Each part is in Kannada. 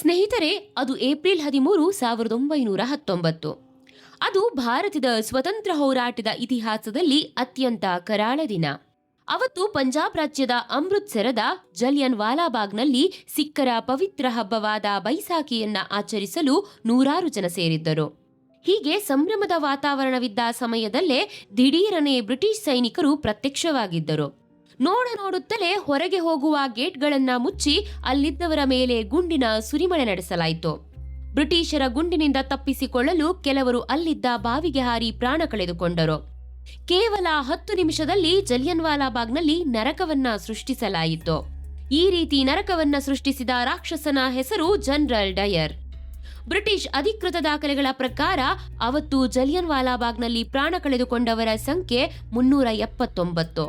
ಸ್ನೇಹಿತರೆ, ಅದು ಏಪ್ರಿಲ್ 13, 1919. ಅದು ಭಾರತದ ಸ್ವತಂತ್ರ ಹೋರಾಟದ ಇತಿಹಾಸದಲ್ಲಿ ಅತ್ಯಂತ ಕರಾಳ ದಿನ. ಅವತ್ತು ಪಂಜಾಬ್ ರಾಜ್ಯದ ಅಮೃತ್ಸರದ ಜಲಿಯನ್ ವಾಲಾಬಾಗ್ನಲ್ಲಿ ಸಿಖ್ಖರ ಪವಿತ್ರ ಹಬ್ಬವಾದ ಬೈಸಾಖಿಯನ್ನ ಆಚರಿಸಲು ನೂರಾರು ಜನ ಸೇರಿದ್ದರು. ಹೀಗೆ ಸಂಭ್ರಮದ ವಾತಾವರಣವಿದ್ದ ಸಮಯದಲ್ಲೇ ದಿಢೀರನೆ ಬ್ರಿಟಿಷ್ ಸೈನಿಕರು ಪ್ರತ್ಯಕ್ಷವಾಗಿದ್ದರು. ನೋಡುತ್ತಲೇ ಹೊರಗೆ ಹೋಗುವ ಗೇಟ್ಗಳನ್ನ ಮುಚ್ಚಿ ಅಲ್ಲಿದ್ದವರ ಮೇಲೆ ಗುಂಡಿನ ಸುರಿಮಳೆ ನಡೆಸಲಾಯಿತು. ಬ್ರಿಟಿಷರ ಗುಂಡಿನಿಂದ ತಪ್ಪಿಸಿಕೊಳ್ಳಲು ಕೆಲವರು ಅಲ್ಲಿದ್ದ ಬಾವಿಗೆ ಹಾರಿ ಪ್ರಾಣ ಕಳೆದುಕೊಂಡರು. ಕೇವಲ 10 ನಿಮಿಷದಲ್ಲಿ ಜಲಿಯನ್ ವಾಲಾಬಾಗ್ನಲ್ಲಿ ನರಕವನ್ನ ಸೃಷ್ಟಿಸಲಾಯಿತು. ಈ ರೀತಿ ನರಕವನ್ನ ಸೃಷ್ಟಿಸಿದ ರಾಕ್ಷಸನ ಹೆಸರು ಜನರಲ್ ಡಯರ್. ಬ್ರಿಟಿಷ್ ಅಧಿಕೃತ ದಾಖಲೆಗಳ ಪ್ರಕಾರ ಅವತ್ತು ಜಲಿಯನ್ ವಾಲಾಬಾಗ್ನಲ್ಲಿ ಪ್ರಾಣ ಕಳೆದುಕೊಂಡವರ ಸಂಖ್ಯೆ 379.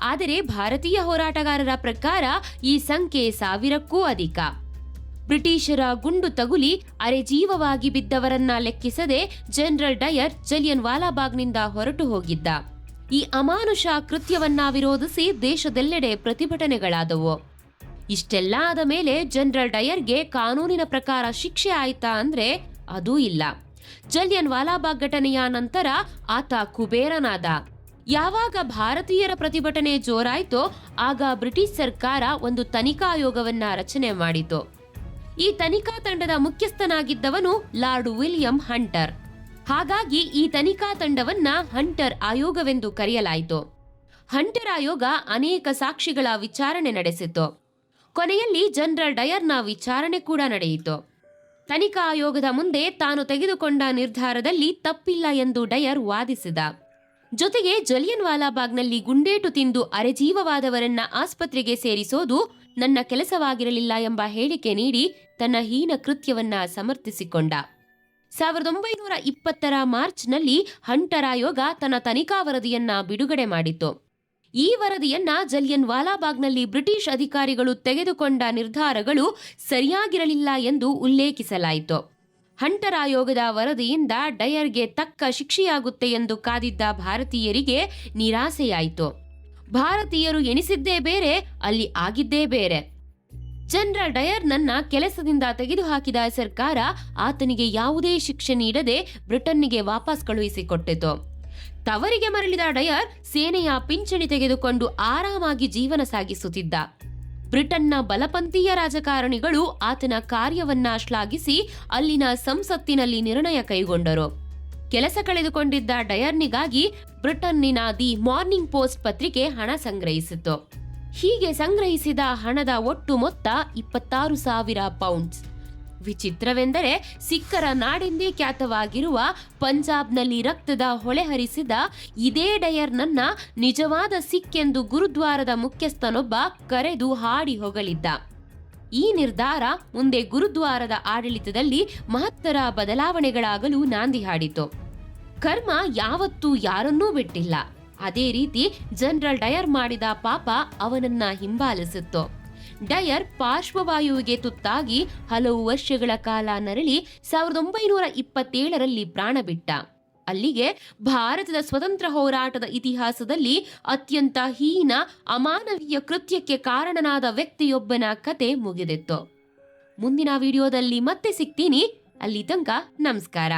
ಆದರೆ ಭಾರತೀಯ ಹೋರಾಟಗಾರರ ಪ್ರಕಾರ ಈ ಸಂಖ್ಯೆ 1000ಕ್ಕೂ ಅಧಿಕ. ಬ್ರಿಟಿಷರ ಗುಂಡು ತಗುಲಿ ಅರೆಜೀವವಾಗಿ ಬಿದ್ದವರನ್ನ ಲೆಕ್ಕಿಸದೆ ಜನರಲ್ ಡಯರ್ ಜಲಿಯನ್ ವಾಲಾಬಾಗ್ನಿಂದ ಹೊರಟು ಹೋಗಿದ್ದ. ಈ ಅಮಾನುಷ ಕೃತ್ಯವನ್ನ ವಿರೋಧಿಸಿ ದೇಶದೆಲ್ಲೆಡೆ ಪ್ರತಿಭಟನೆಗಳಾದವು. ಇಷ್ಟೆಲ್ಲ ಆದ ಮೇಲೆ ಜನರಲ್ ಡಯರ್ಗೆ ಕಾನೂನಿನ ಪ್ರಕಾರ ಶಿಕ್ಷೆ ಆಯ್ತಾ ಅಂದ್ರೆ ಅದೂ ಇಲ್ಲ. ಜಲಿಯನ್ ವಾಲಾಬಾಗ್ ಘಟನೆಯ ನಂತರ ಆತ ಕುಬೇರನಾದ. ಯಾವಾಗ ಭಾರತೀಯರ ಪ್ರತಿಭಟನೆ ಜೋರಾಯ್ತೋ ಆಗ ಬ್ರಿಟಿಷ್ ಸರ್ಕಾರ ಒಂದು ತನಿಖಾ ಆಯೋಗವನ್ನ ರಚನೆ ಮಾಡಿತು. ಈ ತನಿಖಾ ತಂಡದ ಮುಖ್ಯಸ್ಥನಾಗಿದ್ದವನು ಲಾರ್ಡ್ ವಿಲಿಯಂ ಹಂಟರ್. ಹಾಗಾಗಿ ಈ ತನಿಖಾ ತಂಡವನ್ನ ಹಂಟರ್ ಆಯೋಗವೆಂದು ಕರೆಯಲಾಯಿತು. ಹಂಟರ್ ಆಯೋಗ ಅನೇಕ ಸಾಕ್ಷಿಗಳ ವಿಚಾರಣೆ ನಡೆಸಿತು. ಕೊನೆಯಲ್ಲಿ ಜನರಲ್ ಡಯರ್ನ ವಿಚಾರಣೆ ಕೂಡ ನಡೆಯಿತು. ತನಿಖಾ ಆಯೋಗದ ಮುಂದೆ ತಾನು ತೆಗೆದುಕೊಂಡ ನಿರ್ಧಾರದಲ್ಲಿ ತಪ್ಪಿಲ್ಲ ಎಂದು ಡಯರ್ ವಾದಿಸಿದ. ಜೊತೆಗೆ ಜಲಿಯನ್ ವಾಲಾಬಾಗ್ನಲ್ಲಿ ಗುಂಡೇಟು ತಿಂದು ಅರೆಜೀವವಾದವರನ್ನ ಆಸ್ಪತ್ರೆಗೆ ಸೇರಿಸೋದು ನನ್ನ ಕೆಲಸವಾಗಿರಲಿಲ್ಲ ಎಂಬ ಹೇಳಿಕೆ ನೀಡಿ ತನ್ನ ಹೀನ ಕೃತ್ಯವನ್ನ ಸಮರ್ಥಿಸಿಕೊಂಡ. 1920 ಮಾರ್ಚ್ನಲ್ಲಿ ಹಂಟರ್ ಆಯೋಗ ತನ್ನ ತನಿಖಾ ವರದಿಯನ್ನ ಬಿಡುಗಡೆ ಮಾಡಿತು. ಈ ವರದಿಯನ್ನ ಜಲಿಯನ್ ವಾಲಾಬಾಗ್ನಲ್ಲಿ ಬ್ರಿಟಿಷ್ ಅಧಿಕಾರಿಗಳು ತೆಗೆದುಕೊಂಡ ನಿರ್ಧಾರಗಳು ಸರಿಯಾಗಿರಲಿಲ್ಲ ಎಂದು ಉಲ್ಲೇಖಿಸಲಾಯಿತು. ಹಂಟರ್ ಆಯೋಗದ ವರದಿಯಿಂದ ಡಯರ್ಗೆ ತಕ್ಕ ಶಿಕ್ಷೆಯಾಗುತ್ತೆ ಎಂದು ಕಾದಿದ್ದ ಭಾರತೀಯರಿಗೆ ನಿರಾಸೆಯಾಯಿತು. ಭಾರತೀಯರು ಎಣಿಸಿದ್ದೇ ಬೇರೆ, ಅಲ್ಲಿ ಆಗಿದ್ದೇ ಬೇರೆ. ಜನರಲ್ ಡಯರ್ನನ್ನ ಕೆಲಸದಿಂದ ತೆಗೆದುಹಾಕಿದ ಸರ್ಕಾರ ಆತನಿಗೆ ಯಾವುದೇ ಶಿಕ್ಷೆ ನೀಡದೆ ಬ್ರಿಟನ್ನಿಗೆ ವಾಪಸ್ ಕಳುಹಿಸಿಕೊಟ್ಟಿತು. ತವರಿಗೆ ಮರಳಿದ ಡಯರ್ ಸೇನೆಯ ಪಿಂಚಣಿ ತೆಗೆದುಕೊಂಡು ಆರಾಮಾಗಿ ಜೀವನ ಸಾಗಿಸುತ್ತಿದ್ದ. ಬ್ರಿಟನ್ನ ಬಲಪಂಥೀಯ ರಾಜಕಾರಣಿಗಳು ಆತನ ಕಾರ್ಯವನ್ನ ಶ್ಲಾಘಿಸಿ ಅಲ್ಲಿನ ಸಂಸತ್ತಿನಲ್ಲಿ ನಿರ್ಣಯ ಕೈಗೊಂಡರು. ಕೆಲಸ ಕಳೆದುಕೊಂಡಿದ್ದ ಡಯರ್ನಿಗಾಗಿ ಬ್ರಿಟನ್ನಿನ ದಿ ಮಾರ್ನಿಂಗ್ ಪೋಸ್ಟ್ ಪತ್ರಿಕೆ ಹಣ ಸಂಗ್ರಹಿಸಿತು. ಹೀಗೆ ಸಂಗ್ರಹಿಸಿದ ಹಣದ ಒಟ್ಟು ಮೊತ್ತ 26,000 ಪೌಂಡ್ಸ್. ವಿಚಿತ್ರವೆಂದರೆ ಸಿಖ್ಖರ ನಾಡೆಂದೇ ಖ್ಯಾತವಾಗಿರುವ ಪಂಜಾಬ್ನಲ್ಲಿ ರಕ್ತದ ಹೊಳೆ ಹರಿಸಿದ ಇದೇ ಡಯರ್ನನ್ನ ನಿಜವಾದ ಸಿಖ್ ಎಂದು ಗುರುದ್ವಾರದ ಮುಖ್ಯಸ್ಥನೊಬ್ಬ ಕರೆದು ಹಾಡಿ ಹೊಗಳಿದ್ದ. ಈ ನಿರ್ಧಾರ ಮುಂದೆ ಗುರುದ್ವಾರದ ಆಡಳಿತದಲ್ಲಿ ಮಹತ್ತರ ಬದಲಾವಣೆಗಳಾಗಲು ನಾಂದಿ ಹಾಡಿತು. ಕರ್ಮ ಯಾವತ್ತೂ ಯಾರನ್ನೂ ಬಿಟ್ಟಿಲ್ಲ. ಅದೇ ರೀತಿ ಜನರಲ್ ಡಯರ್ ಮಾಡಿದ ಪಾಪ ಅವನನ್ನ ಹಿಂಬಾಲಿಸಿತ್ತು. ಡಯರ್ ಪಾರ್ಶ್ವವಾಯುವಿಗೆ ತುತ್ತಾಗಿ ಹಲವು ವರ್ಷಗಳ ಕಾಲ ನರಳಿ 1927ರಲ್ಲಿ ಪ್ರಾಣ ಬಿಟ್ಟ. ಅಲ್ಲಿಗೆ ಭಾರತದ ಸ್ವತಂತ್ರ ಹೋರಾಟದ ಇತಿಹಾಸದಲ್ಲಿ ಅತ್ಯಂತ ಹೀನ ಅಮಾನವೀಯ ಕೃತ್ಯಕ್ಕೆ ಕಾರಣನಾದ ವ್ಯಕ್ತಿಯೊಬ್ಬನ ಕತೆ ಮುಗಿದಿತ್ತು. ಮುಂದಿನ ವಿಡಿಯೋದಲ್ಲಿ ಮತ್ತೆ ಸಿಗ್ತೀನಿ. ಅಲ್ಲಿ ತನಕ ನಮಸ್ಕಾರ.